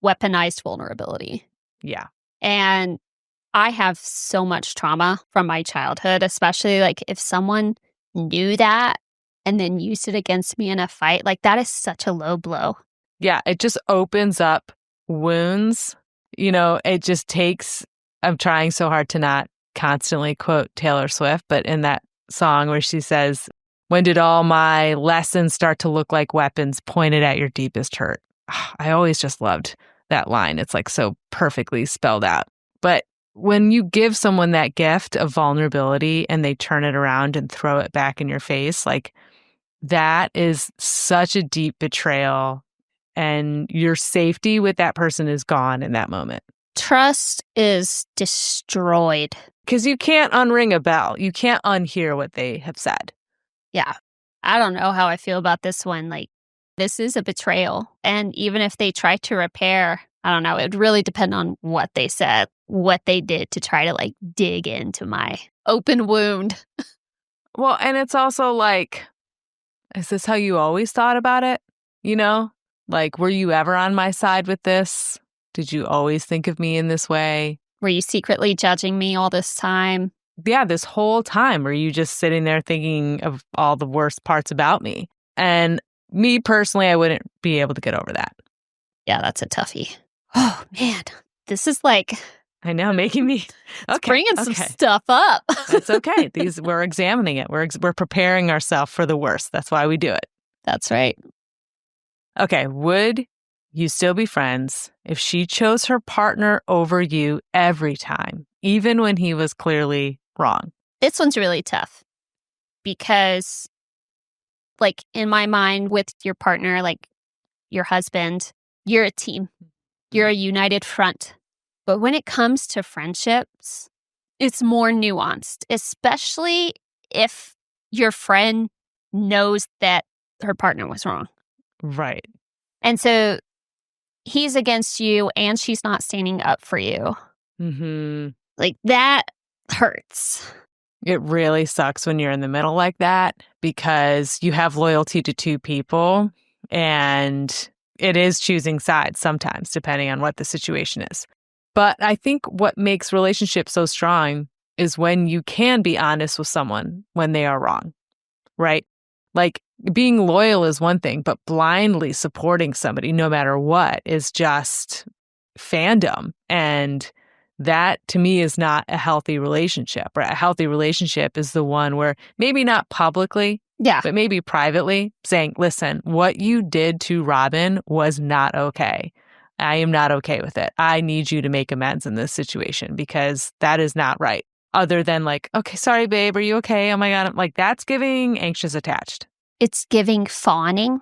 weaponized vulnerability. Yeah. And I have so much trauma from my childhood, especially like if someone knew that and then used it against me in a fight, like that is such a low blow. Yeah, it just opens up wounds. It just takes, I'm trying so hard to not constantly quote Taylor Swift, but in that song where she says, when did all my lessons start to look like weapons pointed at your deepest hurt? I always just loved that line. It's like so perfectly spelled out. But when you give someone that gift of vulnerability and they turn it around and throw it back in your face, like, that is such a deep betrayal, and your safety with that person is gone in that moment. Trust is destroyed. Because you can't unring a bell. You can't unhear what they have said. Yeah. I don't know how I feel about this one. Like, this is a betrayal. And even if they try to repair, I don't know, it would really depend on what they said, what they did to try to like dig into my open wound. Well, and it's also like, is this how you always thought about it? Like, were you ever on my side with this? Did you always think of me in this way? Were you secretly judging me all this time? Yeah, this whole time, were you just sitting there thinking of all the worst parts about me? And me personally, I wouldn't be able to get over that. Yeah, that's a toughie. Oh, man. This is like, I know, making me bringing some stuff up. That's okay. We're examining it. We're preparing ourselves for the worst. That's why we do it. That's right. Okay. Would you still be friends if she chose her partner over you every time, even when he was clearly wrong? This one's really tough because, like, in my mind, with your partner, like your husband, you're a team. You're a united front. But when it comes to friendships, it's more nuanced, especially if your friend knows that her partner was wrong. Right. And so he's against you and she's not standing up for you. Mm-hmm. Like, that hurts. It really sucks when you're in the middle like that because you have loyalty to two people and it is choosing sides sometimes, depending on what the situation is. But I think what makes relationships so strong is when you can be honest with someone when they are wrong, right? Like, being loyal is one thing, but blindly supporting somebody no matter what is just fandom. And that, to me, is not a healthy relationship, right? A healthy relationship is the one where maybe not publicly, but maybe privately saying, listen, what you did to Robin was not okay. I am not okay with it. I need you to make amends in this situation because that is not right. Other than like, okay, sorry, babe, are you okay? Oh my God. Like, that's giving anxious attached. It's giving fawning.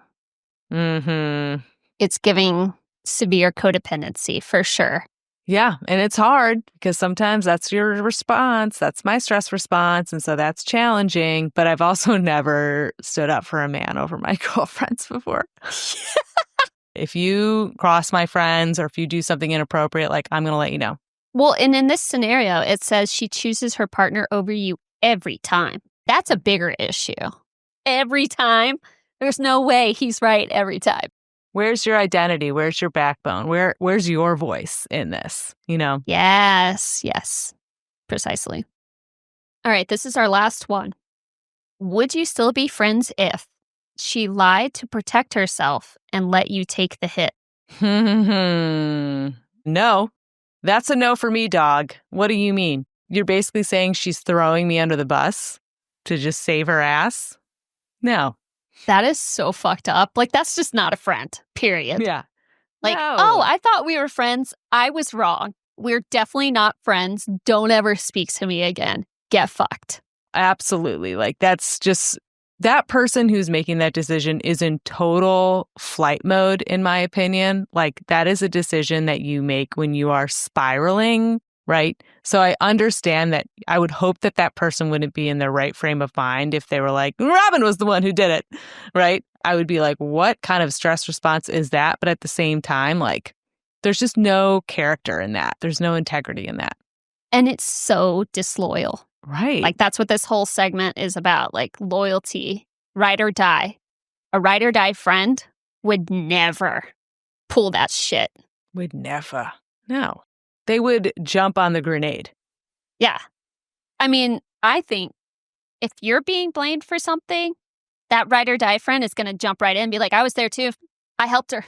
Mm-hmm. It's giving severe codependency for sure. Yeah. And it's hard because sometimes that's your response. That's my stress response. And so that's challenging. But I've also never stood up for a man over my girlfriends before. If you cross my friends or if you do something inappropriate, like, I'm going to let you know. Well, and in this scenario, it says she chooses her partner over you every time. That's a bigger issue. Every time. There's no way he's right every time. Where's your identity? Where's your backbone? Where's your voice in this? You know? Yes. Precisely. All right, this is our last one. Would you still be friends if she lied to protect herself and let you take the hit? No. That's a no for me, dog. What do you mean? You're basically saying she's throwing me under the bus to just save her ass? No. That is so fucked up. Like, that's just not a friend, period. Yeah. Like, no. Oh, I thought we were friends. I was wrong. We're definitely not friends. Don't ever speak to me again. Get fucked. Absolutely. Like, that's just, that person who's making that decision is in total flight mode, in my opinion. Like, that is a decision that you make when you are spiraling, right? So I understand that. I would hope that that person wouldn't be in their right frame of mind if they were like, Robin was the one who did it, right? I would be like, what kind of stress response is that? But at the same time, like, there's just no character in that. There's no integrity in that. And it's so disloyal. Right. Like, that's what this whole segment is about, like loyalty, ride or die. A ride or die friend would never pull that shit. Would never. No. They would jump on the grenade. Yeah. I mean, I think if you're being blamed for something, that ride or die friend is going to jump right in and be like, I was there too. I helped her.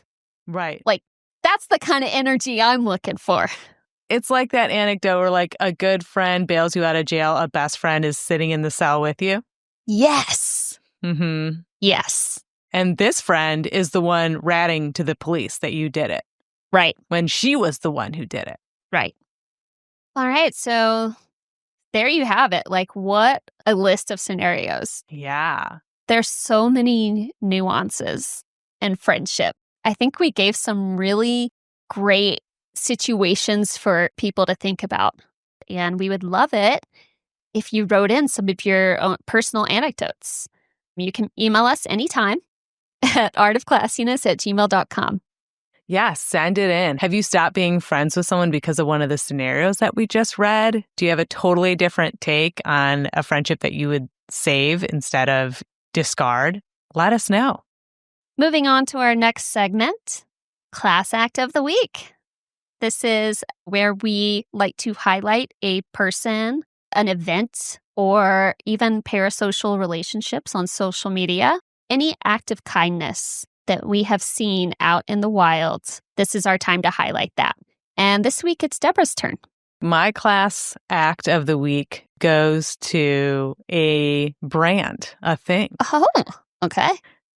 Right. Like, that's the kind of energy I'm looking for. It's like that anecdote where, like, a good friend bails you out of jail, a best friend is sitting in the cell with you. Yes. Mm-hmm. Yes. And this friend is the one ratting to the police that you did it. Right. When she was the one who did it. Right. All right. So there you have it. Like, what a list of scenarios. Yeah. There's so many nuances in friendship. I think we gave some really great situations for people to think about. And we would love it if you wrote in some of your own personal anecdotes. You can email us anytime at artofclassiness@gmail.com. Yeah, send it in. Have you stopped being friends with someone because of one of the scenarios that we just read? Do you have a totally different take on a friendship that you would save instead of discard? Let us know. Moving on to our next segment, Class Act of the Week. This is where we like to highlight a person, an event, or even parasocial relationships on social media. Any act of kindness that we have seen out in the wild, this is our time to highlight that. And this week, it's Deborah's turn. My class act of the week goes to a brand, a thing. Oh, okay.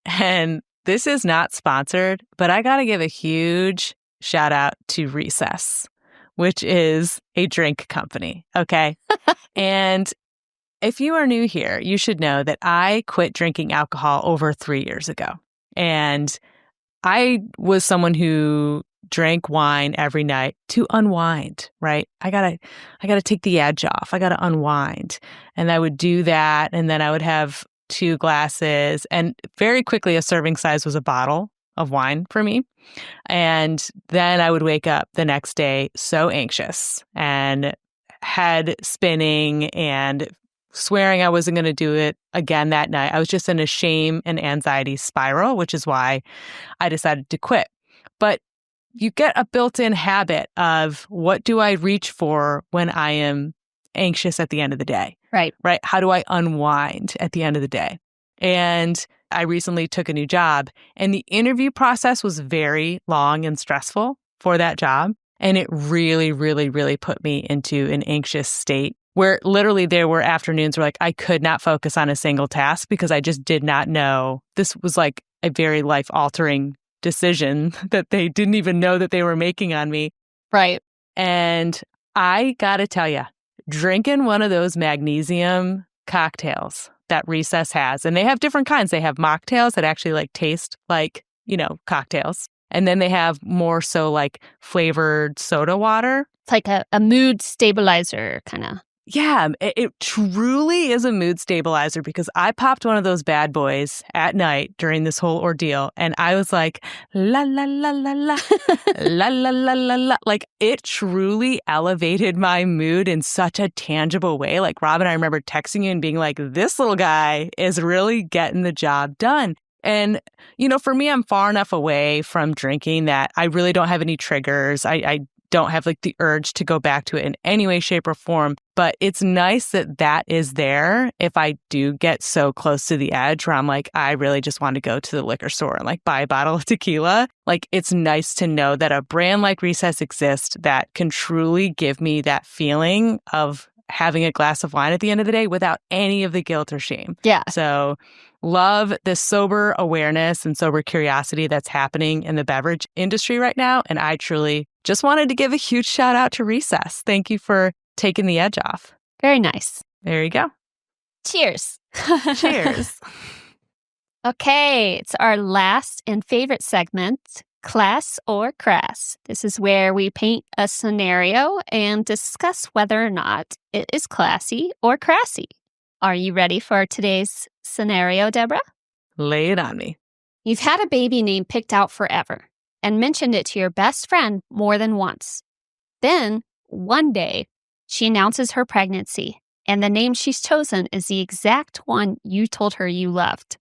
And this is not sponsored, but I got to give a huge shout out to Recess, which is a drink company. Okay. And if you are new here, you should know that I quit drinking alcohol over 3 years ago. And I was someone who drank wine every night to unwind, right? I gotta take the edge off. I gotta unwind. And I would do that. And then I would have 2 glasses. And very quickly, a serving size was a bottle of wine for me. And then I would wake up the next day so anxious and head spinning and swearing I wasn't going to do it again that night. I was just in a shame and anxiety spiral, which is why I decided to quit. But you get a built-in habit of, what do I reach for when I am anxious at the end of the day? Right. How do I unwind at the end of the day? And I recently took a new job, and the interview process was very long and stressful for that job. And it really, really, really put me into an anxious state where literally there were afternoons where, like, I could not focus on a single task because I just did not know. This was like a very life-altering decision that they didn't even know that they were making on me. Right. And I gotta tell you, drinking one of those magnesium cocktails that Recess has, and they have different kinds. They have mocktails that actually like taste like, cocktails. And then they have more so like flavored soda water. It's like a mood stabilizer kind of. Yeah, it truly is a mood stabilizer because I popped one of those bad boys at night during this whole ordeal. And I was like, la, la, la, la, la, la, la, la, la, la. Like it truly elevated my mood in such a tangible way. Like Robin, I remember texting you and being like, this little guy is really getting the job done. And, for me, I'm far enough away from drinking that I really don't have any triggers. I don't have like the urge to go back to it in any way, shape, or form. But it's nice that is there if I do get so close to the edge where I'm like, I really just want to go to the liquor store and like buy a bottle of tequila. Like it's nice to know that a brand like Recess exists that can truly give me that feeling of having a glass of wine at the end of the day without any of the guilt or shame. Yeah. So love this sober awareness and sober curiosity that's happening in the beverage industry right now. And I truly just wanted to give a huge shout out to Recess. Thank you for taking the edge off. Very nice. There you go. Cheers. Cheers. Okay, it's our last and favorite segment, Class or Crass. This is where we paint a scenario and discuss whether or not it is classy or crassy. Are you ready for today's scenario, Deborah? Lay it on me. You've had a baby name picked out forever and mentioned it to your best friend more than once. Then, one day, she announces her pregnancy, and the name she's chosen is the exact one you told her you loved.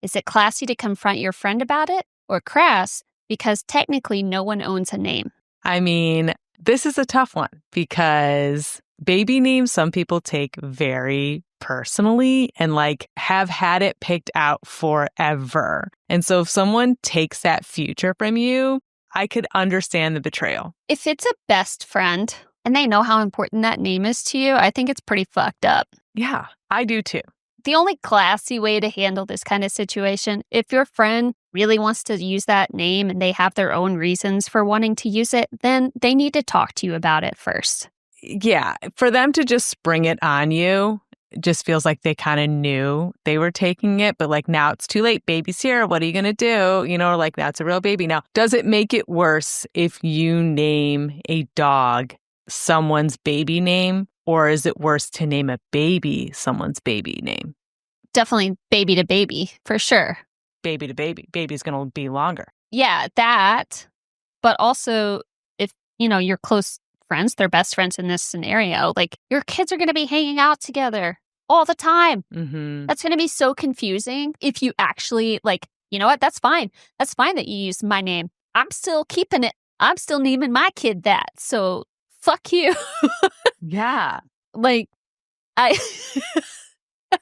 Is it classy to confront your friend about it, or crass because technically no one owns a name? I mean, this is a tough one because baby names some people take very personally and like have had it picked out forever. And so if someone takes that future from you, I could understand the betrayal. If it's a best friend and they know how important that name is to you, I think it's pretty fucked up. Yeah, I do too. The only classy way to handle this kind of situation, if your friend really wants to use that name and they have their own reasons for wanting to use it, then they need to talk to you about it first. Yeah, for them to just spring it on you just feels like they kind of knew they were taking it, but like now it's too late. Baby's here. What are you going to do? Or like that's a real baby. Now, does it make it worse if you name a dog someone's baby name, or is it worse to name a baby someone's baby name? Definitely baby to baby, for sure. Baby to baby. Baby's going to be longer. Yeah, that. But also, if, you're close friends, they're best friends in this scenario, like your kids are going to be hanging out together all the time. Mm-hmm. That's going to be so confusing if you actually like, you know what? That's fine. That's fine that you use my name. I'm still keeping it. I'm still naming my kid that. So fuck you. Yeah. Like, I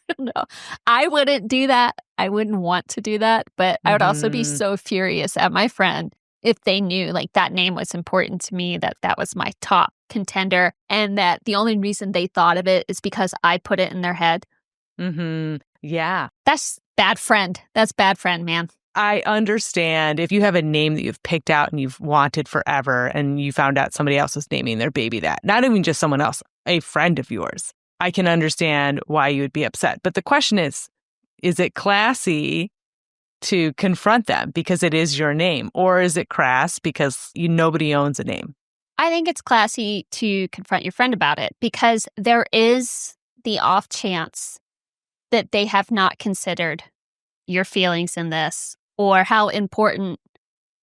don't know. I wouldn't do that. I wouldn't want to do that. But I would also be so furious at my friend if they knew like that name was important to me, that was my top contender, and that the only reason they thought of it is because I put it in their head. Mm-hmm. Yeah. That's bad friend. That's bad friend, man. I understand if you have a name that you've picked out and you've wanted forever and you found out somebody else was naming their baby that, not even just someone else, a friend of yours. I can understand why you would be upset. But the question is it classy to confront them because it is your name, or is it crass because nobody owns a name? I think it's classy to confront your friend about it because there is the off chance that they have not considered your feelings in this or how important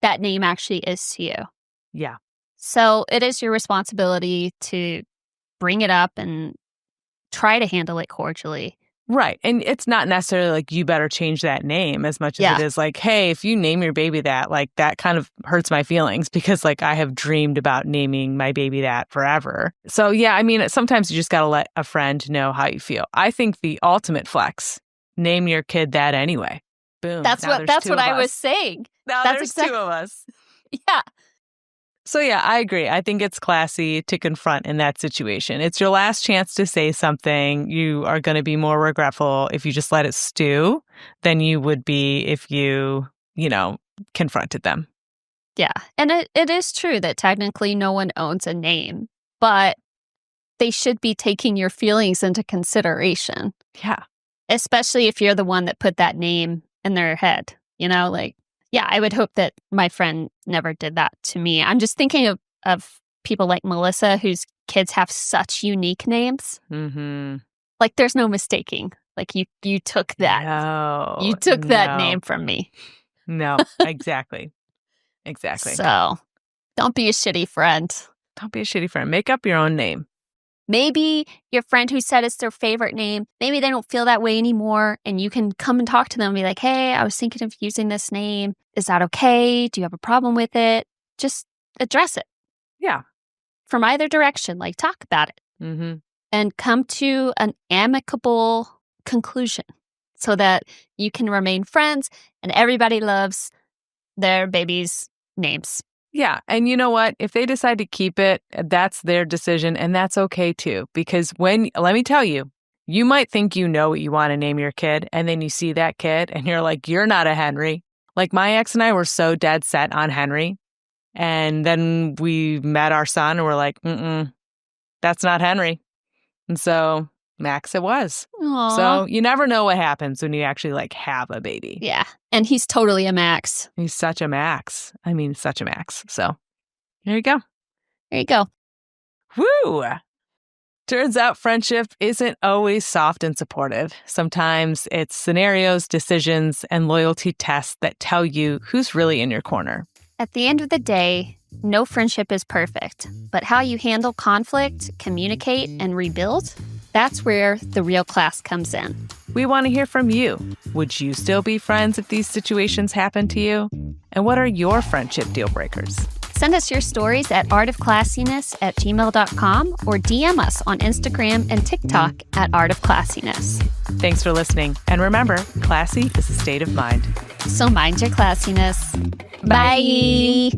that name actually is to you. Yeah. So it is your responsibility to bring it up and try to handle it cordially. Right. And it's not necessarily like you better change that name as much as it is like, hey, if you name your baby that, like that kind of hurts my feelings because like I have dreamed about naming my baby that forever. So yeah, I mean, sometimes you just got to let a friend know how you feel. I think the ultimate flex, name your kid that anyway. Boom. That's what I was saying. Now that's there's two of us. Yeah. So yeah, I agree. I think it's classy to confront in that situation. It's your last chance to say something. You are going to be more regretful if you just let it stew than you would be if you, confronted them. Yeah. And it is true that technically no one owns a name, but they should be taking your feelings into consideration. Yeah. Especially if you're the one that put that name in their head, like Yeah, I would hope that my friend never did that to me. I'm just thinking of people like Melissa whose kids have such unique names. Mm-hmm. Like there's no mistaking. Like you took that. No. You took that name from me. No, exactly. Exactly. So don't be a shitty friend. Don't be a shitty friend. Make up your own name. Maybe your friend who said it's their favorite name, maybe they don't feel that way anymore. And you can come and talk to them and be like, hey, I was thinking of using this name. Is that okay? Do you have a problem with it? Just address it. Yeah. From either direction, like talk about it. Mm-hmm. And come to an amicable conclusion so that you can remain friends and everybody loves their baby's names. Yeah. And you know what? If they decide to keep it, that's their decision. And that's okay too. Because let me tell you, you might think you know what you want to name your kid. And then you see that kid and you're like, you're not a Henry. Like my ex and I were so dead set on Henry. And then we met our son and we're like, that's not Henry. And so Max it was. Aww. So you never know what happens when you actually like have a baby. Yeah. And he's totally a Max. He's such a Max. I mean, such a Max. So there you go. There you go. Woo! Turns out friendship isn't always soft and supportive. Sometimes it's scenarios, decisions, and loyalty tests that tell you who's really in your corner. At the end of the day, no friendship is perfect, but how you handle conflict, communicate, and rebuild, that's where the real class comes in. We want to hear from you. Would you still be friends if these situations happen to you? And what are your friendship deal breakers? Send us your stories at artofclassiness@gmail.com or DM us on Instagram and TikTok at artofclassiness. Thanks for listening. And remember, classy is a state of mind. So mind your classiness. Bye.